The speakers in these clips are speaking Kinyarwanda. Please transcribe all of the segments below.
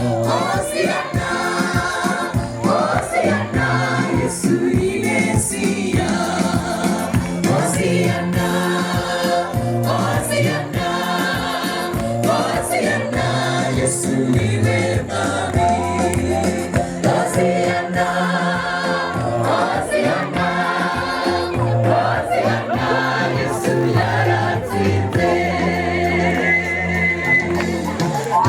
Hosiana, Hosiana, Yesu ni Mesia. Hosiana, Hosiana, Hosiana, Yesu ni Mwema. Hosiana, Hosiana, Hosiana, Yesu yaratsinze.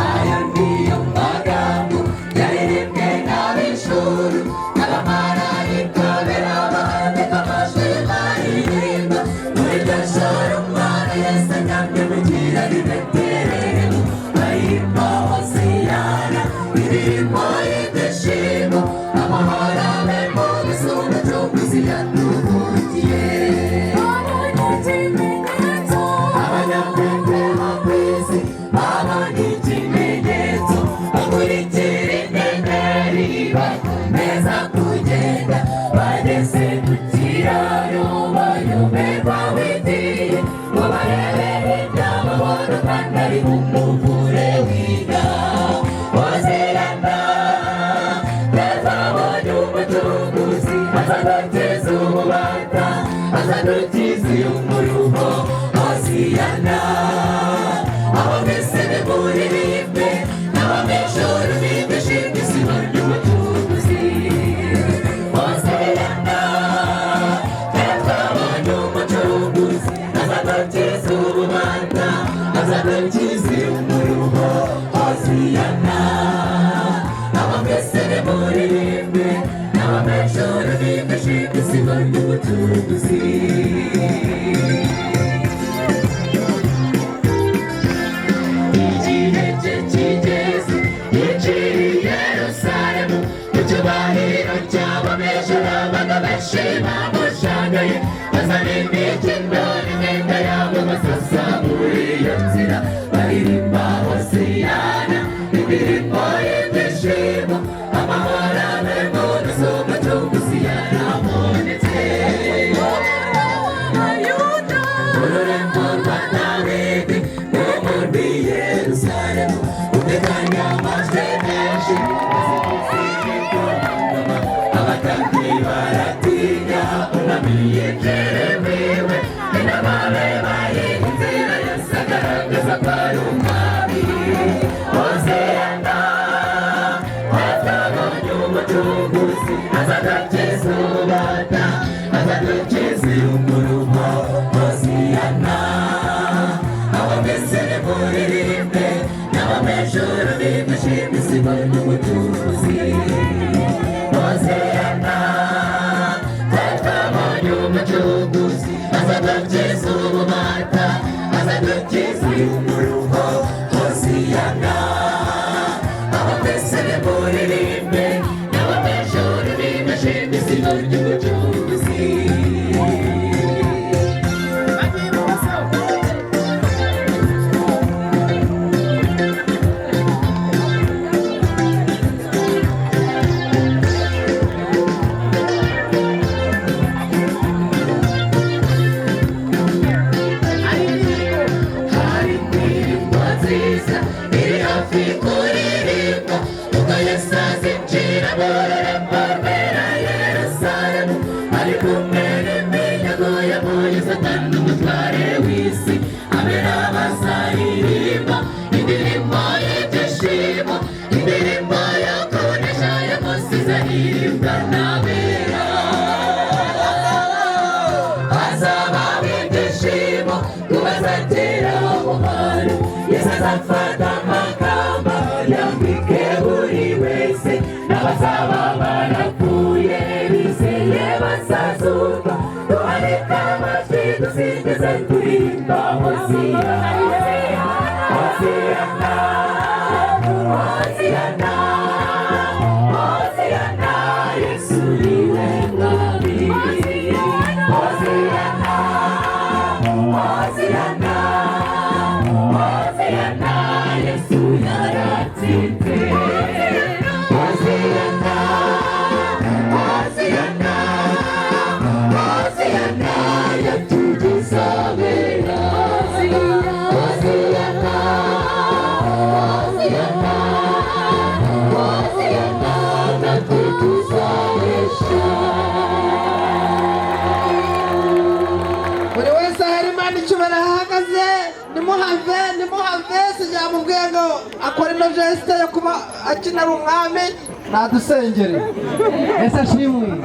Ayo niyo magambo yaririmbwe n'ab'ijuru, n'abamarayika bera bandika amajwi baririmba. Muri iryo joro Umwana Yesu aryamye mu kirari i Betelehemu, baririmba Hosiyana, indirimbo y'ibyishimo. Amahoro abe mu bisubizo by'umucunguzi yatuvugiye. Abanyabwenge bo ku isi babonye ikimenyetso, bakurikira inyenyeri bakomeza kugenda. Bageze ku kiraro bayoberwa witiye, ngo barebe hirya babona umwana ari mu muvure wiga. Hosiyana, twabonye umucunguzi, azadukiza ububata, azadukiza umuruho. Hosiyana, abo mwese nimuririmbe, n'ab'ijuru bigishimye izina ry'umucunguzi. Hosiyana, twabonye umucunguzi, azadukiza ububata, azadukiza umuruho. Hosiyana, abo mwese nimuririmbe, n'ab'ijuru bigishimye izina ry'umucunguzi. Igihe cye kigeze yinjiye i Yerusalemu, mu cyubahiro cyabo ab'ijuru abana benshi bamushagaye, bazana imikindo n'imyenda yabo basasa muri iyo nzira, baririmba Hosiyana, indirimbo y'ibyishimo. Amahoro abe mu nzu, umucunguzi yarabonetse. Ururembo rwa Dawidi rwo muri Yerusalemu, humvikanye amajwi menshi, abatambyi baratinya, umwami yegerewe, n'abareba inzira yose agaragaza ko ari umwami. Hosiyana, twabonye umucunguzi, azadukiza ububata, azadukiza umuruho. Hosiyana, abo mwese nimuririmbe, n'ab'ijuru bigishimye izina ry'umucunguzi. Hosiyana, twabonye umucunguzi, azadukiza ububata, azadukiza umuruho. Hosiyana, abo mwese nimuririmbe, n'ab'ijuru bigishimye izina ry'umucunguzi. Hari indirimbo nziza iri hafi kuririmba, ubwo Yesu azinjira mu rurembo rwera Yerusalemu, ari kumwe n'iminyago yavuye Satani umutware w'isi. Abera bazaririmba indirimbo y'ibyishimo, indirimbo yo kunesha yamusize aririmbwa n'abera. Hazabaho ibyishimo ku bazagera aho hantu, Yesu azafata amakamba yambike buri wese, n'abazaba barapfuye bizeye bazazuka. Tuhanike amajwi dusingize turirimba Hosiyana, Hosiyana, Hosiyana, Hosiyana, Yesu ni we mwami. Hosiyana, Hosiyana, Hosiyana, Yesu yaratsinze. Hosiyana, Hosiyana, Hosiyana, yatugize abera. Hosiyana, Hosiyana, Imana icyubahiro ahagaze nimuhave sijamubwiye ngo akora ino geste yo kuba akina ari umwami nadusengere. Ese ashimwe.